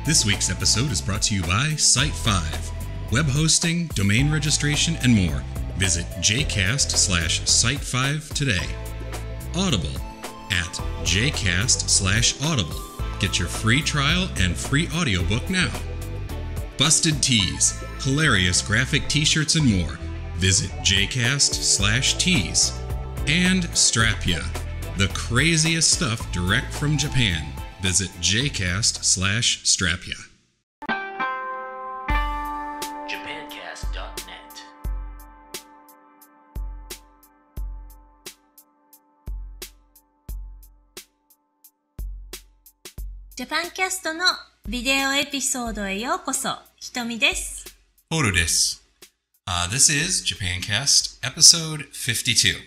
This week's episode is brought to you by Site5. Web hosting, domain registration, and more. Visit jcast/site5 today. Audible at jcast/audible. Get your free trial and free audiobook now. Busted Tees, hilarious graphic t-shirts and more. Visit jcast/tees. And Strapya, the craziest stuff direct from Japan. Visit jcast/Strapya. Japancast.net. Japancast のビデオエピソードへようこそ。ひとみです。Oru desu. This is Japancast episode 52.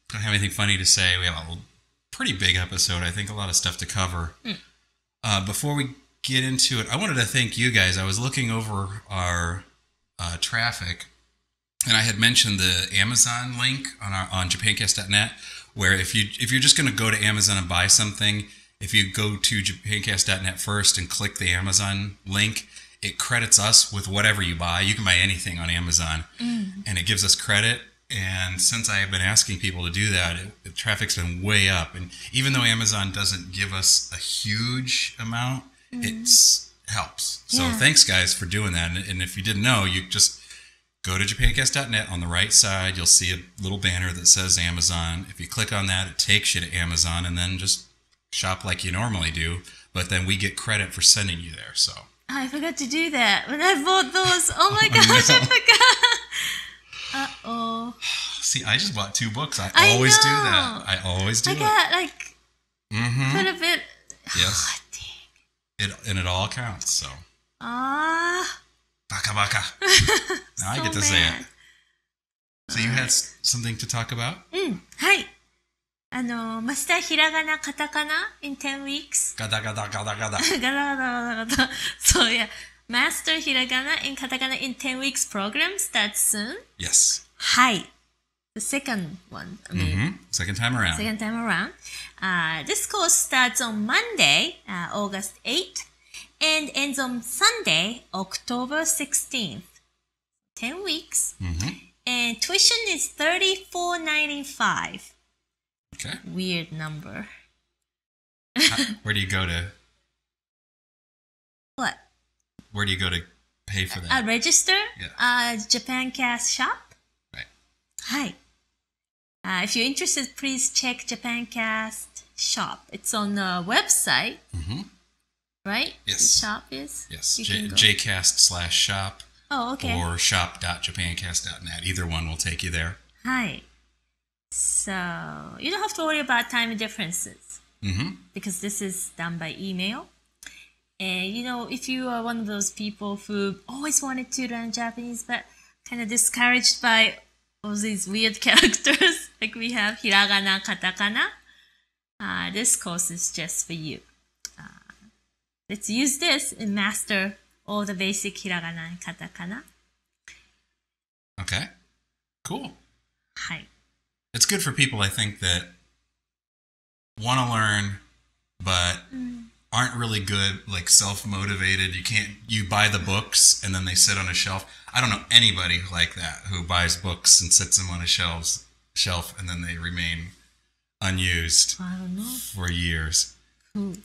Don't have anything funny to say. We have a pretty big episode. I think a lot of stuff to cover. Before we get into it, I wanted to thank you guys. I was looking over our traffic, and I had mentioned the Amazon link on Japancast.net, where if you're just going to go to Amazon and buy something, if you go to Japancast.net first and click the Amazon link, it credits us with whatever you buy. You can buy anything on Amazon, and it gives us credit. And since I have been asking people to do that, the traffic's been way up. And even though Amazon doesn't give us a huge amount, it helps. So thanks, guys, for doing that. And if you didn't know, you just go to Japancast.net. On the right side, you'll see a little banner that says Amazon. If you click on that, it takes you to Amazon, and then just shop like you normally do. But then we get credit for sending you there. So I forgot to do that when I bought those. Oh my gosh, I forgot. Uh-oh. See, I just bought 2 books. I always do that. I always do I got like put a bit. Yes. Oh, dang. And it all counts, so. Ah. Baka baka. Now I get to say it. So you had something to talk about? はい。マスターひらがな、カタカナ in 10 weeks. ガタガタガタガタ。ガタガタガタガタ。So yeah. Master Hiragana in Katakana in 10 weeks program starts soon. Yes. Hi. The second one. Second time around. Second time around. This course starts on Monday, August 8th, and ends on Sunday, October 16th. 10 weeks. And tuition is $34.95. Okay. Weird number. Where do you go to? What? Where do you go to pay for that? Register? Yeah. Japancast shop? Right. Hi. If you're interested, please check Japancast shop. It's on the website. Right? Yes. The shop is? Yes. jcast/shop. Oh, okay. Or shop.japancast.net. Either one will take you there. Hi. So, you don't have to worry about time differences. Because this is done by email. And, if you are one of those people who always wanted to learn Japanese but kind of discouraged by all these weird characters, like we have hiragana, katakana, this course is just for you. Let's use this and master all the basic hiragana and katakana. Okay. Cool. Hi. It's good for people, I think, that want to learn but aren't really good, like self-motivated. You buy the books and then they sit on a shelf. I don't know anybody like that who buys books and sits them on a shelf and then they remain unused for years. Who?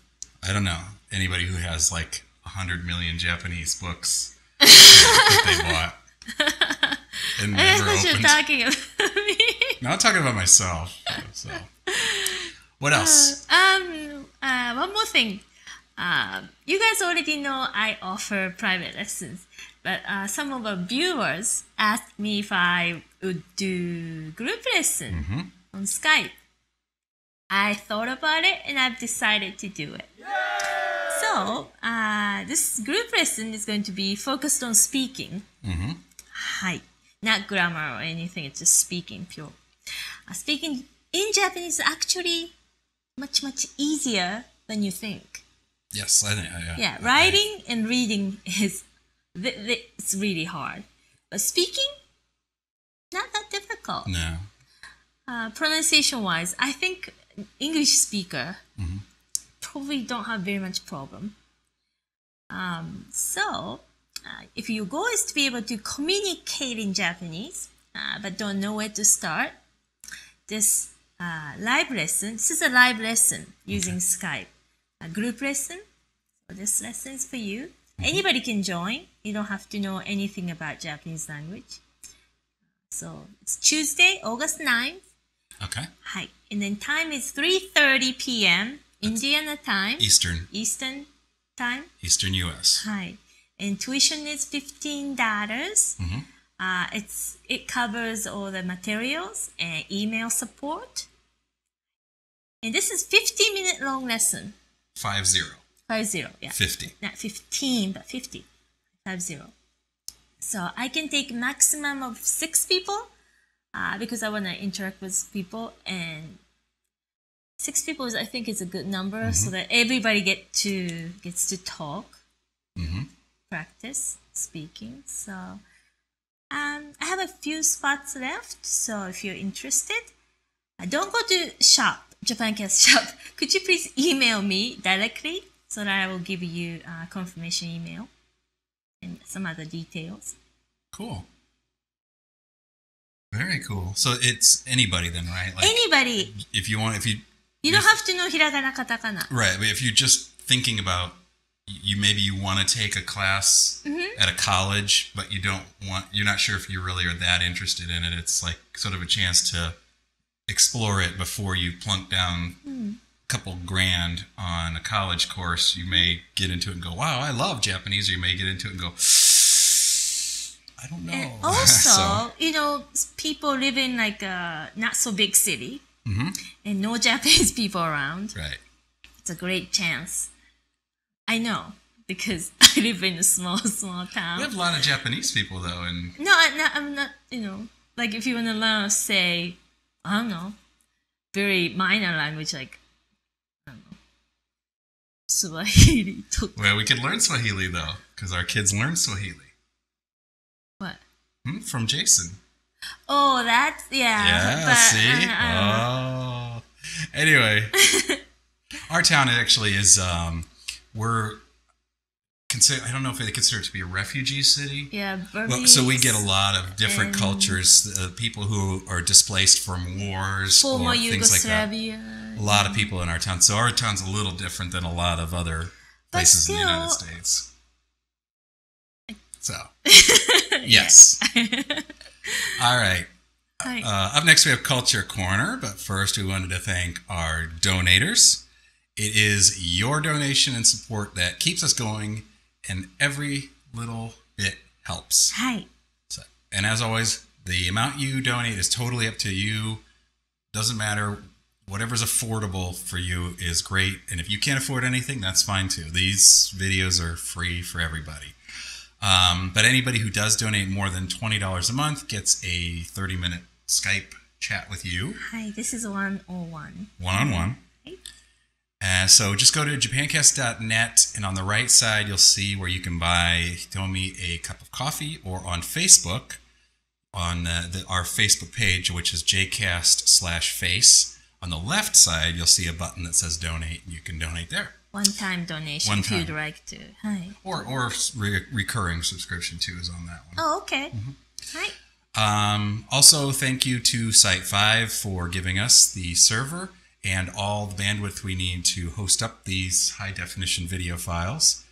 I don't know anybody who has like 100 million Japanese books that they bought and never opened. You're talking about me. No, I'm talking about myself. So, what else? One more thing. You guys already know I offer private lessons, but some of our viewers asked me if I would do group lesson on Skype. I thought about it and I've decided to do it. So, this group lesson is going to be focused on speaking. Hi. Not grammar or anything, it's just speaking, pure. Speaking in Japanese is actually much easier than you think. Yes, I think. Yeah, writing and reading it's really hard. But speaking, not that difficult. No. Pronunciation-wise, I think English speaker probably don't have very much problem. So, if your goal is to be able to communicate in Japanese, but don't know where to start, this live lesson, this is a live lesson using Skype, a group lesson. So this lesson is for you. Anybody can join. You don't have to know anything about Japanese language. So it's Tuesday, August 9th. Okay. はい。And then time is 3:30 p.m. Indiana time. Eastern time. Eastern U.S. はい。And tuition is $15. It covers all the materials and email support. And this is 50-minute long lesson. 50. 50, yeah. 50. Not 15, but 50. 50. So I can take maximum of 6 people because I want to interact with people. And 6 people, I think, is a good number so that everybody gets to talk, practice speaking. So I have a few spots left. So if you're interested, don't go to Japancast shop. Could you please email me directly so that I will give you a confirmation email and some other details. Cool. Very cool. So it's anybody then, right? Like, anybody. If you want, you don't have to know hiragana, katakana. Right. But if you're just thinking about maybe you want to take a class at a college, but you're not sure if you really are that interested in it. It's like sort of a chance to explore it before you plunk down a couple grand on a college course. You may get into it and go, wow, I love Japanese. Or you may get into it and go, I don't know. And also, people live in like a not so big city and no Japanese people around. Right. It's a great chance. I know, because I live in a small town. We have a lot of Japanese people, though. And no, I'm not, like if you want to learn, say, I don't know, very minor language, like, I don't know, Swahili. Well, we could learn Swahili, though, because our kids learn Swahili. What? From Jason. Oh, that's, yeah. Yeah, but, see? Anyway, our town actually is, I don't know if they consider it to be a refugee city. Yeah, well, so we get a lot of different cultures, people who are displaced from wars former or things like that. Yugoslavia. A lot of people in our town. So our town's a little different than a lot of other places in the United States. So, yes. All right. Up next, we have Culture Corner. But first, we wanted to thank our donators. It is your donation and support that keeps us going, and every little bit helps. Hi. And as always, the amount you donate is totally up to you. Doesn't matter. Whatever's affordable for you is great. And if you can't afford anything, that's fine too. These videos are free for everybody. But anybody who does donate more than $20 a month gets a 30-minute Skype chat with you. Hi, this is 101. One-on-one. So just go to japancast.net, and on the right side, you'll see where you can buy Hitomi a cup of coffee, or on Facebook, on our Facebook page, which is jcast/face. On the left side, you'll see a button that says donate, and you can donate there. One-time donation if you'd like to. Hi. Or recurring subscription, too, is on that one. Oh, okay. Hi. Also, thank you to Site5 for giving us the server and all the bandwidth we need to host up these high-definition video files.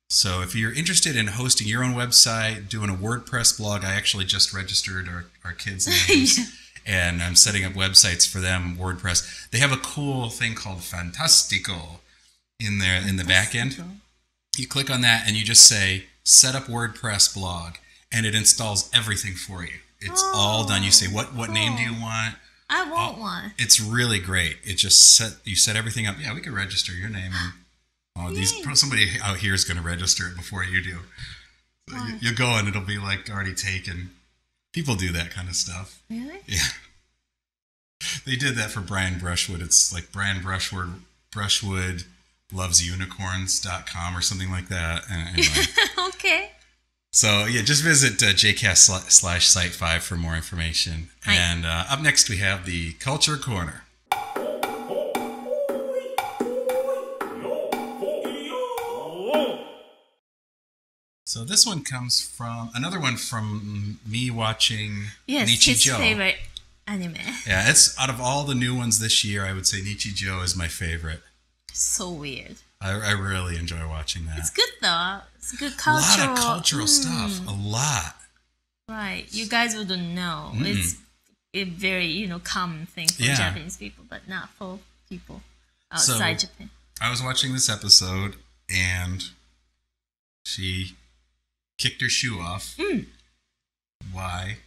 So if you're interested in hosting your own website, doing a WordPress blog, I actually just registered our kids' names, and I'm setting up websites for them, WordPress. They have a cool thing called Fantastico in the back end. You click on that, and you just say, set up WordPress blog, and it installs everything for you. It's all done. You say, what name do you want? I want one. It's really great. It just you set everything up. Yeah, we could register your name, and somebody out here is going to register it before you do. So you'll go and it'll be like already taken. People do that kind of stuff. Really? Yeah. They did that for Brian Brushwood. It's like Brian Brushwood loves unicorns.com or something like that. Anyway. Okay. So, yeah, just visit jcast/site5 for more information. Hi. And up next, we have the Culture Corner. So this one comes from another one from me watching Yes, his Nichijou. favorite anime. Yeah, it's out of all the new ones this year, I would say Nichijou is my favorite. So weird. I really enjoy watching that. It's good though. It's good A cultural. lot of cultural stuff. A lot. Right. You guys wouldn't know. It's a very, common thing for Japanese people, but not for people outside Japan. I was watching this episode and she kicked her shoe off. Why?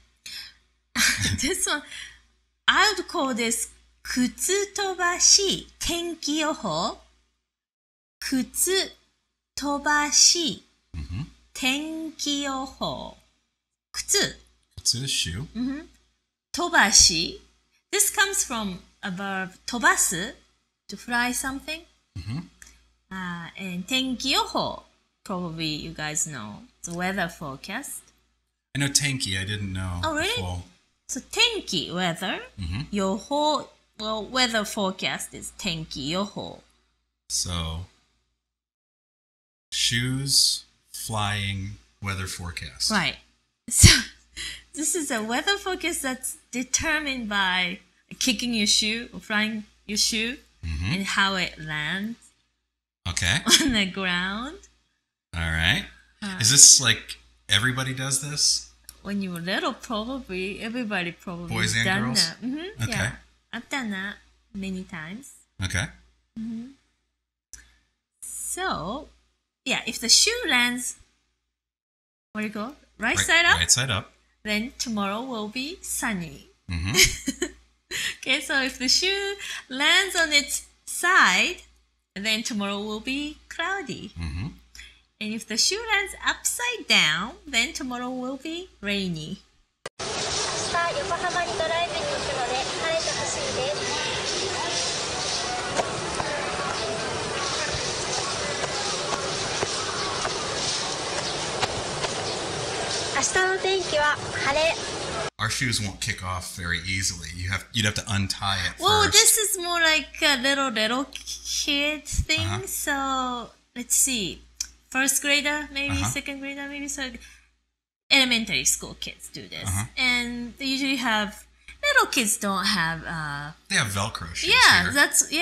This one, I would call this 靴飛ばし天気予報。靴飛ばし天気予報。靴。靴 shoe. 飛ばし。This comes from a verb 飛ばす to fly something. And 天気予報. Probably you guys know the weather forecast. I know Tenki, I didn't know. Oh, really? Full. So 天気 weather. 予報 well weather forecast is 天気予報. So shoes, flying, weather forecast. Right. So this is a weather forecast that's determined by kicking your shoe or flying your shoe and how it lands Okay. on the ground. All right. Is this like everybody does this? When you were little, probably everybody probably Boys and done girls? that. Okay. Yeah, I've done that many times. Okay. So, yeah, if the shoe lands, what do you go? Right side up, Right side up. then tomorrow will be sunny. Mm-hmm. Okay, so if the shoe lands on its side, then tomorrow will be cloudy. Mm-hmm. And if the shoe lands upside down, then tomorrow will be rainy. 明日横浜にドライブに行くので晴れてほしいです。明日の天気は晴れ。 Our shoes won't kick off very easily. You'd have to untie it Well, first. this is more like a little kid thing. So let's see, first grader, maybe second grader, maybe so. Elementary school kids do this, and they usually have. Little kids don't have. They have Velcro shoes Yeah, here. that's But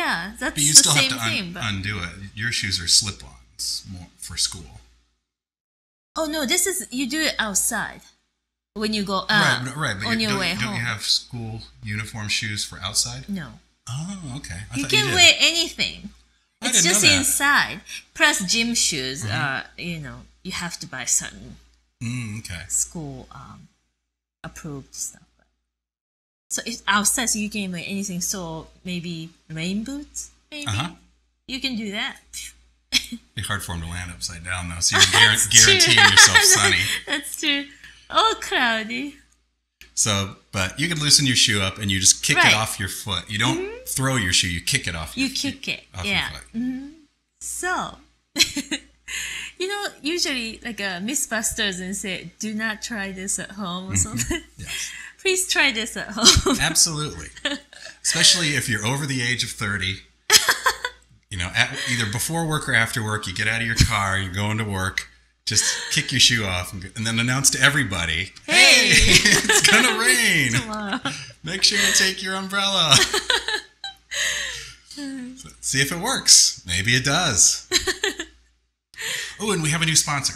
you the still same have to thing. But undo it. Your shoes are slip-ons more for school. oh no, this is you do it outside when you go Right. But on your way don't home. you have school uniform shoes for outside? No, Oh, okay. I you thought can did. wear anything. I It's didn't just know that. inside. Plus, gym shoes are you have to buy certain Okay. school approved stuff. So it's outside, so you can wear anything. So maybe rain boots, maybe you can do that. It'd be hard for them to land upside down though, so you're That's guaranteeing true. yourself sunny. That's true. Oh, cloudy. So, but you can loosen your shoe up and you just kick it Right. off your foot. You don't throw your shoe; you kick it off. You Your kick it. off your Yeah. foot. So, usually like Mythbusters and say, "Do not try this at home" or something. Yes. Please try this at home. Absolutely. Especially if you're over the age of 30. Either before work or after work, you get out of your car, you're going to work, just kick your shoe off and then announce to everybody, hey, it's going to rain. Tomorrow. Make sure you take your umbrella. So, see if it works. Maybe it does. Oh, and we have a new sponsor.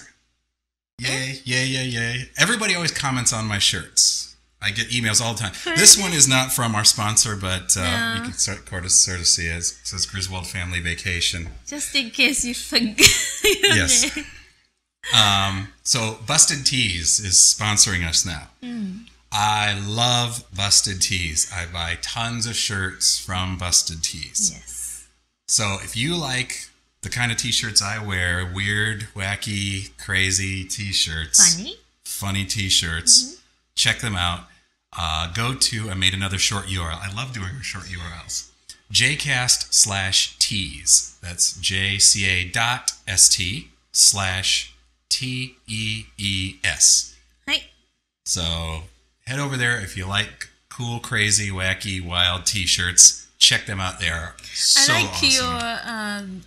Yay, yay, yay, yay. Everybody always comments on my shirts. I get emails all the time. This one is not from our sponsor, but you can sort of see it. It says Griswold Family Vacation. Just in case you forget. Yes. So Busted Tees is sponsoring us now. I love Busted Tees. I buy tons of shirts from Busted Tees. Yes. So if you like the kind of t-shirts I wear, weird, wacky, crazy t-shirts, funny t-shirts, check them out. Go to, I made another short URL. I love doing short URLs. Jcast/tees. That's jca.st/tees. Right. So head over there if you like cool, crazy, wacky, wild t-shirts. check them out. They are so I like awesome. your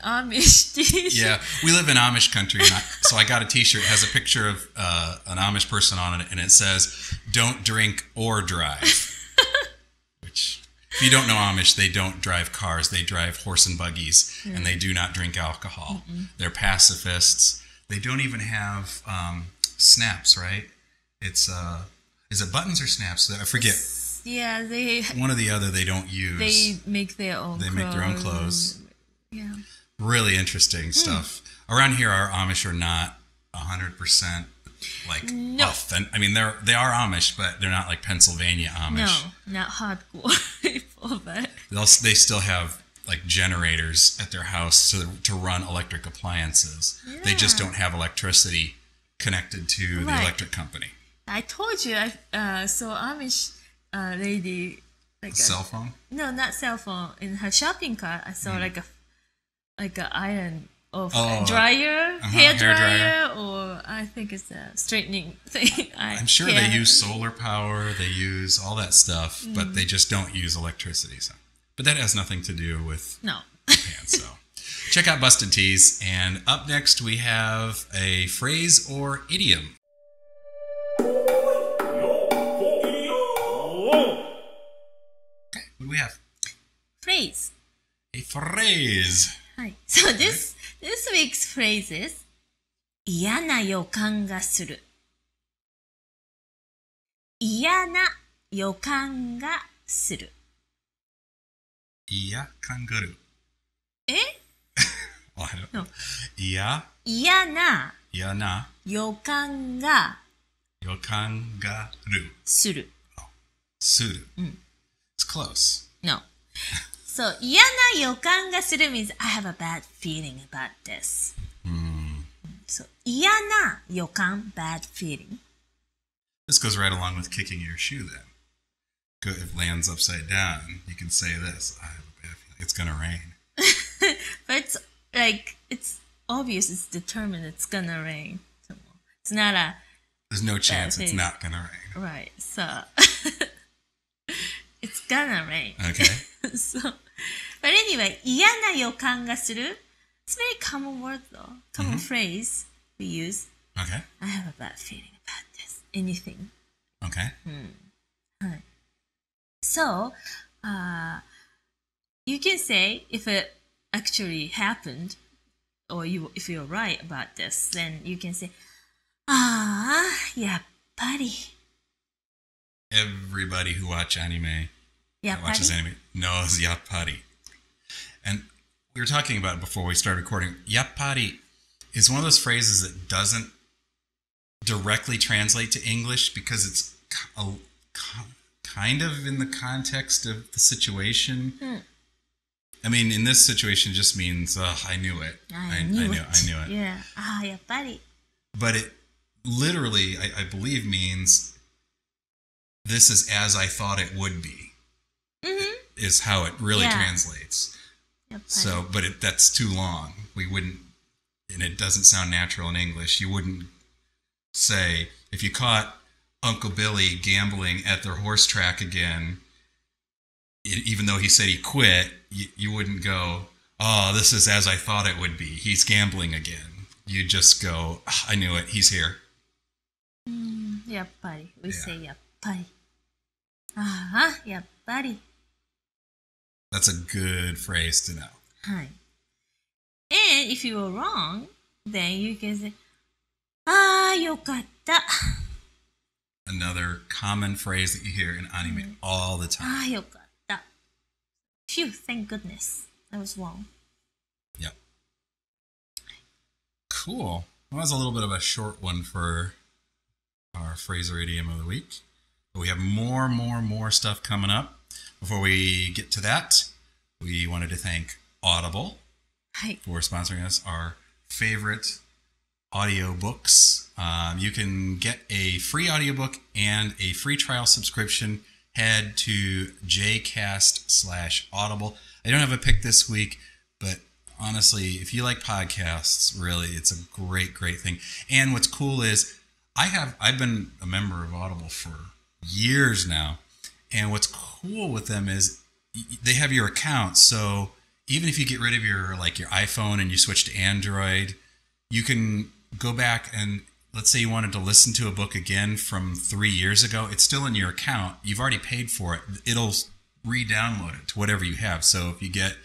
Amish t-shirt. Yeah, we live in Amish country, and so I got a T-shirt that has a picture of an Amish person on it, and it says, "Don't drink or drive." Which, if you don't know Amish, they don't drive cars; they drive horse and buggies, and they do not drink alcohol. They're pacifists. They don't even have snaps, right? It's is it buttons or snaps? I forget. Yeah, they One or the other they don't use. they make their own. They make their own clothes. Yeah. Really interesting stuff. Around here, our Amish are not 100% like authentic. I mean, they are Amish, but they're not like Pennsylvania Amish. No, not hardcore people, but They still have like generators at their house to run electric appliances. They just don't have electricity connected to the electric company. I told you I saw Amish lady like A cell phone? No, not cell phone. In her shopping cart, I saw like a iron of dryer, hair dryer, or I think it's a straightening thing. I'm sure they use solar power. They use all that stuff, but they just don't use electricity. So, but that has nothing to do with Japan. So, check out Busted Tees. And up next, we have a phrase or idiom. What do we have? Phrase. A phrase. Hi. So this week's phrase is 嫌な予感がする。嫌な予感がする。いや、カンガルー。え I don't know. いや、嫌な嫌な予感が予感がる。する。する。It's close. No. So 嫌な予感がする means I have a bad feeling about this. So 嫌な予感 bad feeling. This goes right along with kicking your shoe then. If it lands upside down, you can say this. I have a bad feeling. It's going to rain. But it's like, it's obvious, it's determined it's gonna rain. So it's not a... There's no chance it's not going to rain. Right, so... it's gonna rain. Okay. So, but anyway, 嫌な予感がする. It's a very common word though. Common phrase we use. Okay. I have a bad feeling about this. Anything. Okay. So, you can say if it actually happened, or if you're right about this, then you can say, ああ、やっぱり. Everybody who watches anime knows yappari. And we were talking about it before we started recording. Yappari is one of those phrases that doesn't directly translate to English because it's kind of in the context of the situation. I mean, in this situation, it just means, I knew it. I knew it. Yeah. ああ、やっぱり. But it literally, I believe, means this is as I thought it would be. Is how it really translates. やっぱり. So, but that's too long. We wouldn't, and it doesn't sound natural in English. You wouldn't say, if you caught Uncle Billy gambling at their horse track again, even though he said he quit, you wouldn't go, oh, this is as I thought it would be. He's gambling again. You just go, I knew it. He's here. やっぱり. We say やっぱり. ああ、やっぱり. That's a good phrase to know. はい. And if you were wrong, then you can say, ああ、よかった. Another common phrase that you hear in anime all the time. ああ、よかった. Phew, thank goodness. I was wrong. Yep. Cool. Well, that was a little bit of a short one for our phrase or idiom of the week. But we have more stuff coming up. Before we get to that, we wanted to thank Audible for sponsoring us our favorite audiobooks. You can get a free audiobook and a free trial subscription. Head to jcast/audible. I don't have a pick this week, but honestly, if you like podcasts, really, it's a great thing. And what's cool is I've been a member of Audible for years now. And what's cool with them is they have your account. So even if you get rid of your iPhone and you switch to Android, you can go back and let's say you wanted to listen to a book again from 3 years ago. It's still in your account. You've already paid for it. It'll re-download it to whatever you have. So if you get,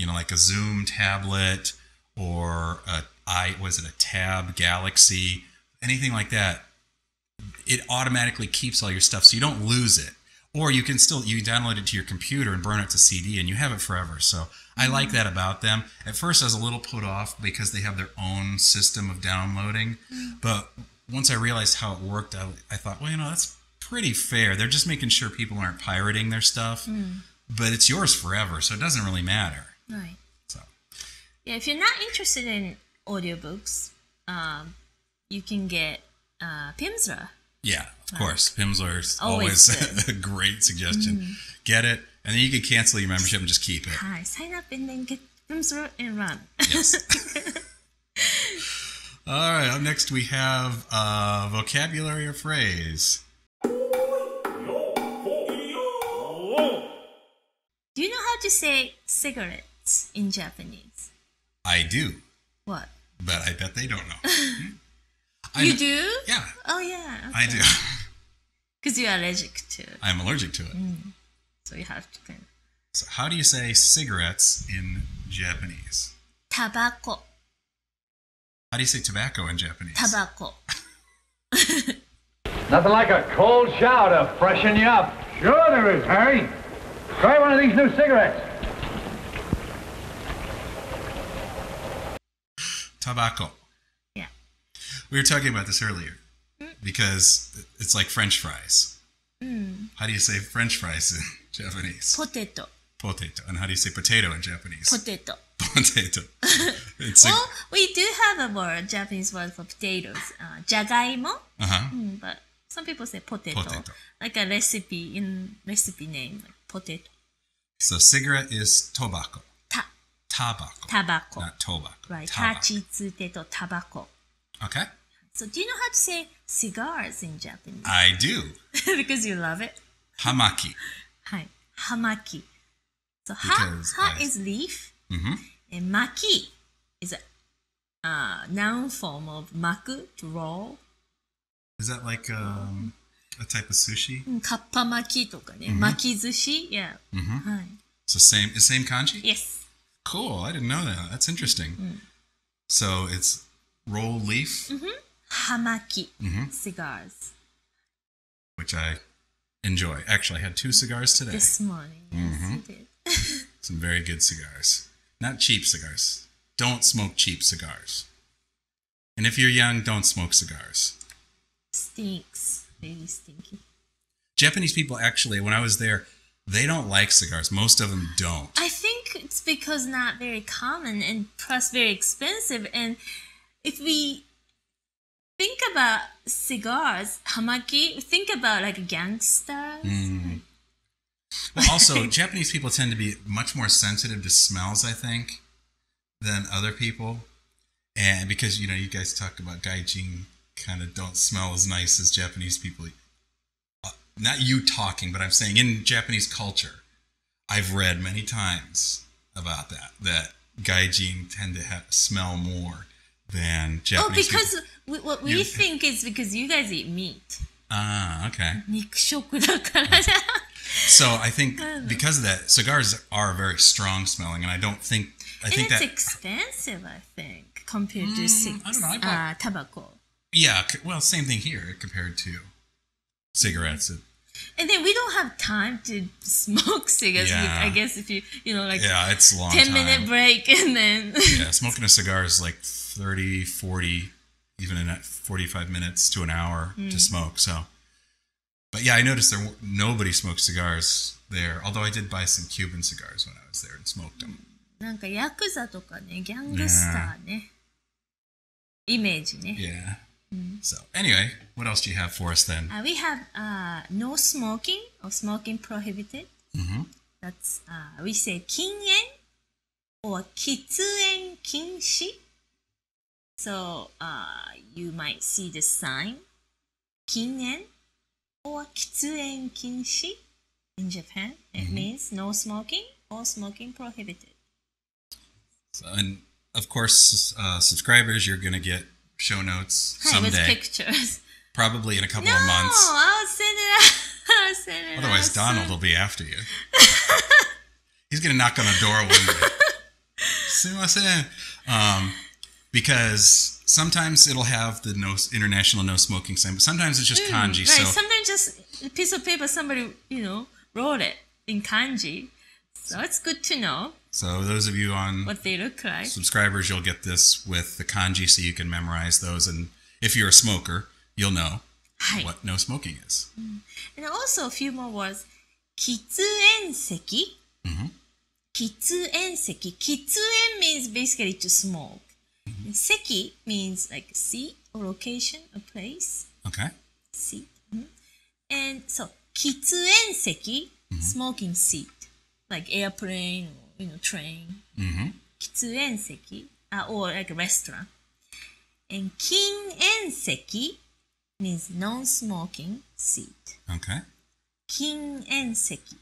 like a Zoom tablet or a Tab Galaxy, anything like that, it automatically keeps all your stuff so you don't lose it. Or you download it to your computer and burn it to CD and you have it forever. So I like that about them. At first I was a little put off because they have their own system of downloading. But once I realized how it worked, I thought, well, that's pretty fair. They're just making sure people aren't pirating their stuff. But it's yours forever, so it doesn't really matter. Right. So. Yeah, if you're not interested in audiobooks, you can get Pimsleur. Yeah, of course. Pimsleur is always a great suggestion. Get it, and then you can cancel your membership and just keep it. Hi, sign up and then get Pimsleur and run. Yes. All right, up next we have vocabulary or phrase. Do you know how to say cigarettes in Japanese? I do. What? But I bet they don't know. You do? Yeah. Oh, yeah. Okay. I do. Because you're allergic to it. I'm allergic to it. So you have to kind of... So how do you say cigarettes in Japanese? Tabako. How do you say tobacco in Japanese? Tabako. Nothing like a cold shower to freshen you up. Sure there is, Harry. Try one of these new cigarettes. Tobacco. Yeah. We were talking about this earlier because it's like French fries. How do you say French fries in Japanese? Potato. Potato. And how do you say potato in Japanese? Potato. Potato. Well, we do have a word, Japanese word for potatoes. Jagaimo. But some people say potato. Like a recipe name, like potato. So cigarette is tobacco. Tobacco. Tabako. Not tobacco. Right. Tobacco. Tachitsute tabako. Okay. So do you know how to say cigars in Japanese? I do. Because you love it. Hamaki. Hi. Hamaki. So Because ha is leaf. And maki is a noun form of maku, to roll. Is that like a type of sushi? Kappamaki とかね。Makizushi. Yeah. Hi. So same kanji? Yes. Cool. I didn't know that. That's interesting. So it's roll leaf, Hamaki. Cigars. which I enjoy. Actually, I had 2 cigars today. This morning. Yes, you did. Some very good cigars. Not cheap cigars. Don't smoke cheap cigars. And if you're young, don't smoke cigars. Stinks. Really stinky. Japanese people, actually, when I was there, they don't like cigars. Most of them don't. I think it's because not very common and plus very expensive. And if we think about cigars, hamaki, think about like gangsters. Well, also, Japanese people tend to be much more sensitive to smells, I think, than other people. And because, you guys talk about gaijin kind of don't smell as nice as Japanese people. Not you talking, but I'm saying in Japanese culture, I've read many times about that gaijin tend to smell more than Japanese people. What we think is because you guys eat meat. Ah, okay. 肉食だからじゃん。 So I think because of that, cigars are very strong smelling, and I think it's that expensive, I think, compared to I don't know. tobacco. Yeah, well, same thing here compared to cigarettes. And then we don't have time to smoke cigars. Yeah. I guess if Yeah, it's a long 10-minute time. break and then... Yeah, smoking a cigar is like 30, 40, even in 45 minutes to an hour to smoke. So, but yeah, I noticed nobody smoked cigars there. Although I did buy some Cuban cigars when I was there and smoked them. なんかヤクザとかね、ギャングスターね。イメージね。 Yeah. So anyway, what else do you have for us then? We have no smoking or smoking prohibited. That's we say 禁煙 or 喫煙禁止. So you might see the sign 禁煙 or 喫煙禁止. in Japan. It means no smoking or smoking prohibited. So, and of course, subscribers, you're going to get show notes someday. With pictures. Probably in a couple of months. I'll send it out. I'll send it Otherwise, out Donald will be after you. He's going to knock on the door one day. Sumimasen. Because sometimes it'll have the international no smoking sign, but sometimes it's just kanji. Right. So sometimes just a piece of paper, somebody, wrote it in kanji. So it's good to know So those of you on what they look like. subscribers, you'll get this with the kanji so you can memorize those. And if you're a smoker, you'll know what no smoking is. And also a few more words. 喫煙席. Mm-hmm. 喫煙席. 喫煙 means basically to smoke. Seki means like seat or location, a place. Okay. Seat. And so 喫煙席, smoking seat. Like airplane or train. Mm-hmm. 喫煙席, or like a restaurant. And 禁煙席 means non-smoking seat. Okay. 禁煙席.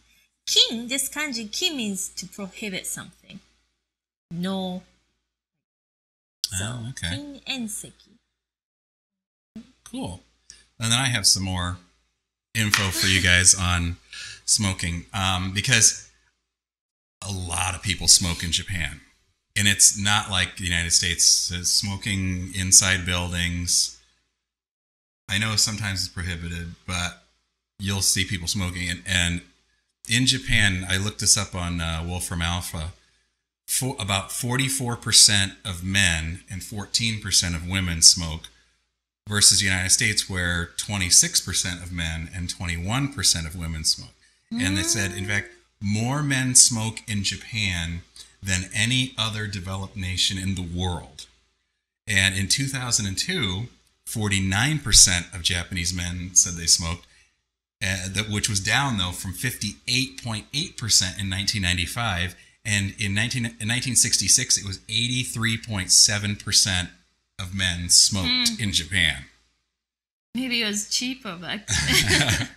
Kin, this kanji, kin means to prohibit something. No. So, Oh, okay. 禁煙席. Cool. And then I have some more info for you guys on smoking, because a lot of people smoke in Japan. And it's not like the United States, smoking inside buildings. I know sometimes it's prohibited, but you'll see people smoking. And in Japan, I looked this up on Wolfram Alpha, about 44% of men and 14% of women smoke, versus the United States, where 26% of men and 21% of women smoke. And they said, in fact, more men smoke in Japan than any other developed nation in the world. And in 2002, 49% of Japanese men said they smoked, which was down, though, from 58.8% in 1995. And in 1966, it was 83.7% of men smoked in Japan. Maybe it was cheaper back then.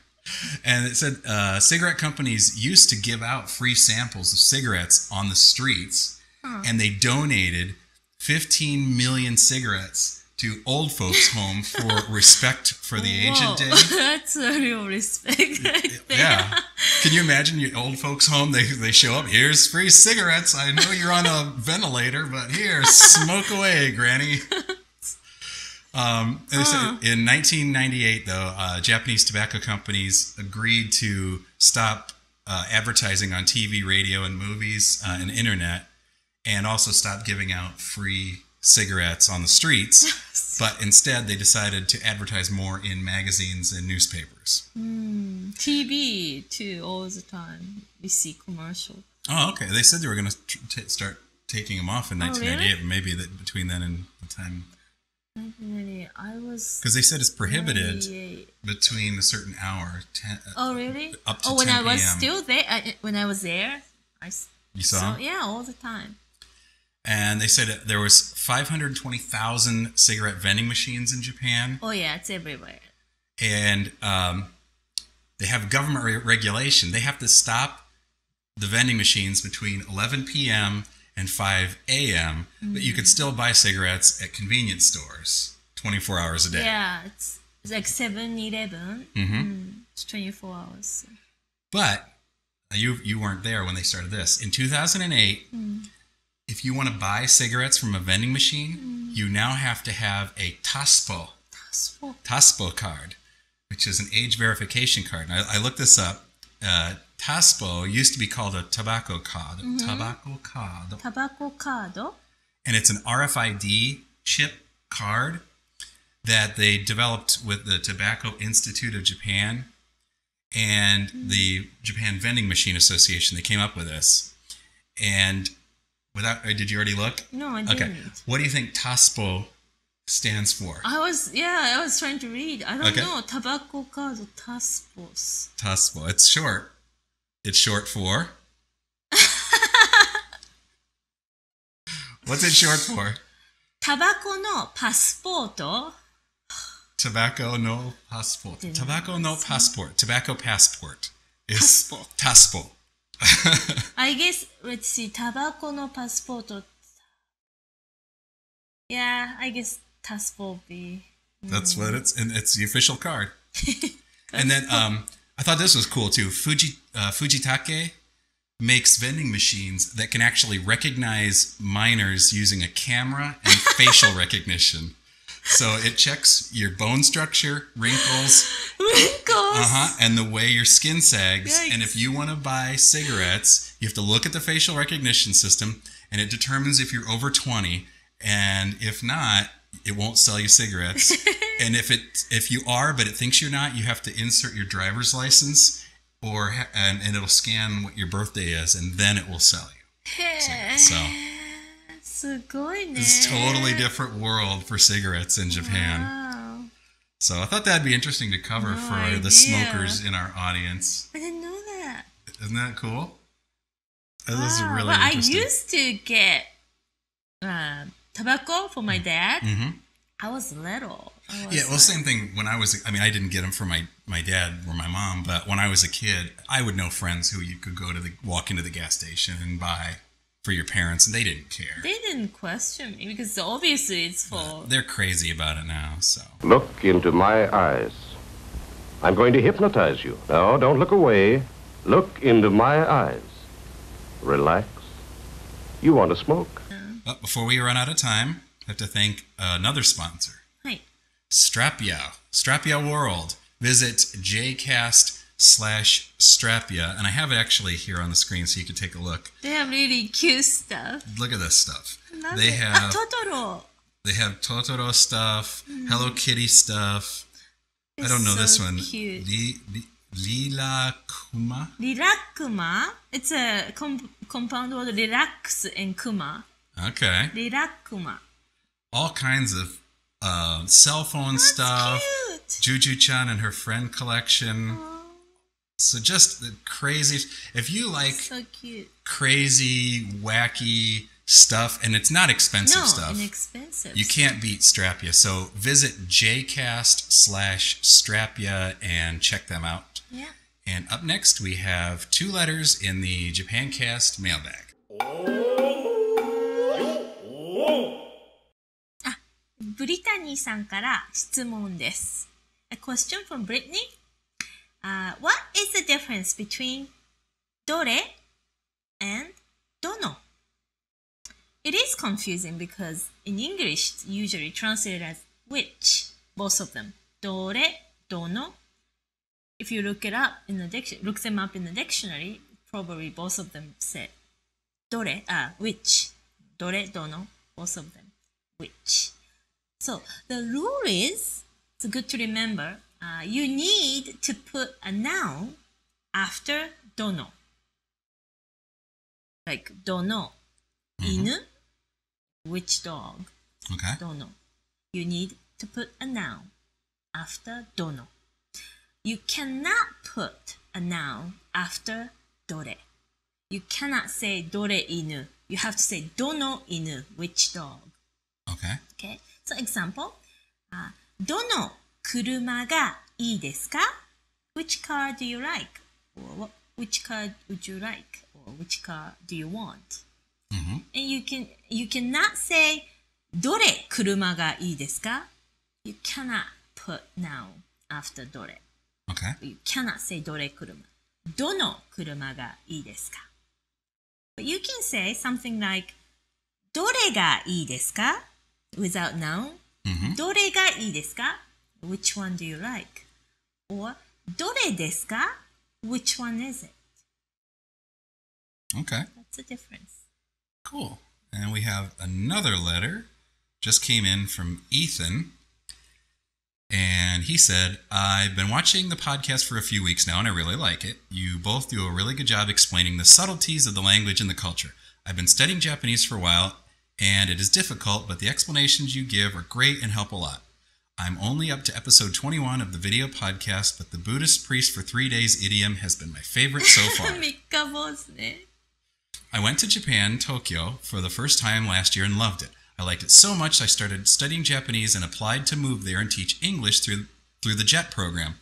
And it said cigarette companies used to give out free samples of cigarettes on the streets, and they donated 15 million cigarettes to old folks' home for Respect for the Aged Day. That's a real respect right there. Yeah. Can you imagine your old folks' home? They show up, here's free cigarettes. I know you're on a ventilator, but here, smoke away, Granny. And they said in 1998, though, Japanese tobacco companies agreed to stop advertising on TV, radio, and movies and internet, and also stop giving out free cigarettes on the streets. But instead, they decided to advertise more in magazines and newspapers. TV, too, all the time. We see commercial. Oh, okay. They said they were going to start taking them off in 1998, really? but maybe between then and the time. 1998, I was... Because they said it's prohibited 98. between a certain hour. Oh, really? Up to 10 when I was p.m. still there, when I was there, You saw? Yeah, all the time. And they said there was 520,000 cigarette vending machines in Japan. Oh, yeah, it's everywhere. And they have government regulation. They have to stop the vending machines between 11 p.m. and 5 a.m., but you could still buy cigarettes at convenience stores 24 hours a day. Yeah, it's like 7-Eleven. It's 24 hours. But you weren't there when they started this. In 2008, if you want to buy cigarettes from a vending machine, you now have to have a TASPO card, which is an age verification card. And I looked this up. TASPO used to be called a tobacco card. Tobacco card. Tobacco card? And it's an RFID chip card that they developed with the Tobacco Institute of Japan and the Japan Vending Machine Association. They came up with this. And did you already look? No, I didn't. Okay. What do you think TASPO stands for? I was trying to read. I don't know. Tobacco card, TASPOS. TASPO. It's short. It's short for? What's it short for? Tobacco no passport. Tobacco no passport. Tobacco no passport. Tobacco passport. is Taspo. taspo. I guess, let's see, タバコのパスポート. Yeah, I guess taspo would be. That's what and it's the official card. And then I thought this was cool too. Fujitake makes vending machines that can actually recognize minors using a camera and facial recognition. So it checks your bone structure, wrinkles, and the way your skin sags. Yikes. And if you want to buy cigarettes, you have to look at the facial recognition system, and it determines if you're over 20. And if not, it won't sell you cigarettes. And if you are, but it thinks you're not, you have to insert your driver's license, and it'll scan what your birthday is, and then it will sell you. So すごいね. it's a totally different world for cigarettes in Japan. Wow. So I thought that'd be interesting to cover No for idea. the smokers in our audience. I didn't know that. Isn't that cool? This is Wow. really Well, I interesting. used to get tobacco for my dad. Mm-hmm. I was little. Yeah, well, same thing when I was, I didn't get them for my dad or my mom, but when I was a kid, I would know friends who you could walk into the gas station and buy for your parents, and they didn't care. They didn't question me because obviously it's for. They're crazy about it now, so. Look into my eyes. I'm going to hypnotize you. No, don't look away. Look into my eyes. Relax. You want to smoke? But before we run out of time, I have to thank another sponsor. はい。 Strapia World. Visit jcast/Strapia, and I have it actually here on the screen so you can take a look. They have really cute stuff. Look at this stuff. Love They it. have Totoro. they have Totoro stuff, Hello Kitty stuff. I don't know It's this so one. cute. Lila Kuma. Rilakkuma. It's a compound word, relax and kuma. Okay. Rilakkuma. All kinds of cell phone stuff. Cute. Juju-chan and her friend collection. So just the crazy. If you like So cute. crazy, wacky stuff, and it's not expensive No, stuff, inexpensive. you can't beat Strapia. So visit jcast/Strapia and check them out. Yeah. And up next, we have 2 letters in the Japancast mailbag. Brittany さんから質問です。A question from Brittany. What is the difference between どれ and どの? It is confusing because in English it's usually translated as which, both of them. どれ、どの. If you look them up in the dictionary, probably both of them say どれ, which. どれ、どの, both of them. Which. So the rule is, it's good to remember, you need to put a noun after どの. Like どの inu, which dog? Okay. どの. You need to put a noun after どの. You cannot put a noun after どれ. You cannot say どれ犬. You have to say どの犬, which dog. Okay. Okay. So example, どの車がいいですか? Which car do you like? Or which car would you like? Or which car do you want? Mm-hmm. And you cannot say どれ車がいいですか? You cannot put noun after どれ. Okay. You cannot say どれ車. どの車がいいですか? But you can say something like どれがいいですか? Without noun. どれがいいですか? Which one do you like? Or どれですか? Which one is it? Okay. That's the difference. Cool. And we have another letter. Just came in from Ethan. And he said, I've been watching the podcast for a few weeks now, and I really like it. You both do a really good job explaining the subtleties of the language and the culture. I've been studying Japanese for a while, and it is difficult, but the explanations you give are great and help a lot. I'm only up to episode 21 of the video podcast, but the Buddhist priest for 3 days idiom has been my favorite so far. 三日坊主ね. I went to Japan, Tokyo, for the first time last year and loved it. I liked it so much I started studying Japanese and applied to move there and teach English through the JET program.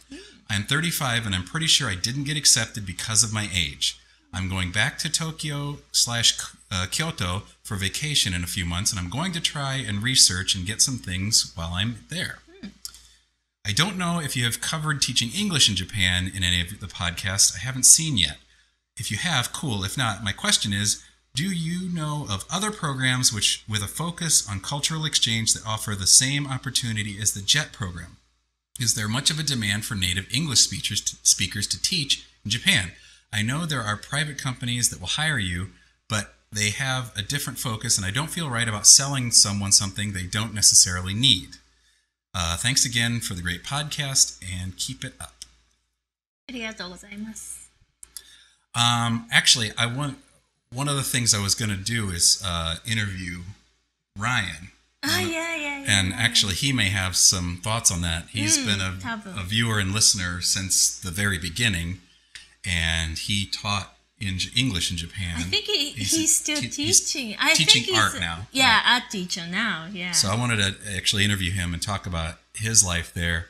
I'm 35 and I'm pretty sure I didn't get accepted because of my age. I'm going back to Tokyo/Kyoto for vacation in a few months, and I'm going to try and research and get some things while I'm there. I don't know if you have covered teaching English in Japan in any of the podcasts. I haven't seen yet. If you have, cool. If not, my question is, do you know of other programs with a focus on cultural exchange that offer the same opportunity as the JET program? Is there much of a demand for native English speakers to teach in Japan? I know there are private companies that will hire you, but they have a different focus, and I don't feel right about selling someone something they don't necessarily need. Thanks again for the great podcast, and keep it up. ありがとうございます。 Actually, one of the things I was going to do is interview Ryan. Yeah. And actually, he may have some thoughts on that. He's been a viewer and listener since the very beginning, and he taught English in Japan. I think he's still teaching. I teaching think he's art now. Yeah, art teacher now. Yeah. So I wanted to actually interview him and talk about his life there.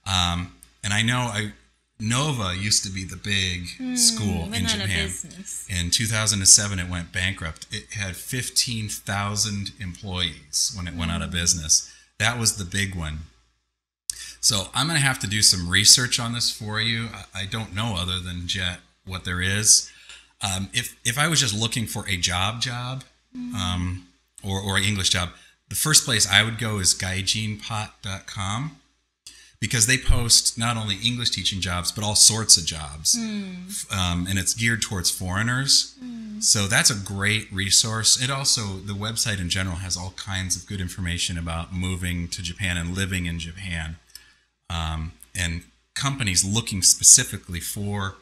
And I know Nova used to be the big school in Japan. In 2007, it went bankrupt. It had 15,000 employees when it went out of business. That was the big one. So I'm going to have to do some research on this for you. I don't know other than JET what there is. If I was just looking for a job, or an English job, the first place I would go is gaijinpot.com. Because they post not only English teaching jobs, but all sorts of jobs. And it's geared towards foreigners. So that's a great resource. It also, the website in general has all kinds of good information about moving to Japan and living in Japan. And companies looking specifically for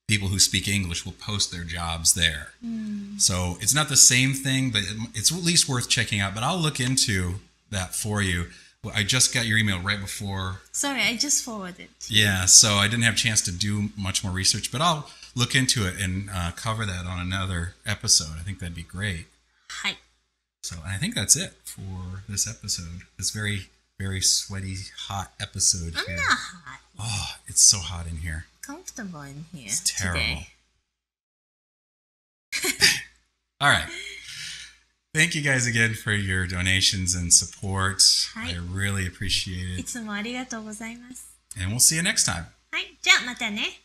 people who speak English will post their jobs there. So it's not the same thing, but it's at least worth checking out. But I'll look into that for you. Well, I just got your email right before. Sorry, I just forwarded. Yeah, so I didn't have a chance to do much more research, but I'll look into it and cover that on another episode. I think that'd be great. Hi. So I think that's it for this episode. This very, very sweaty, hot episode here. I'm not hot. Oh, it's so hot in here. Comfortable in here. It's terrible. Today. All right. Thank you guys again for your donations and support. I really appreciate い it. つもありがとうございます。 And we'll see you next time. はい、じゃあまたね。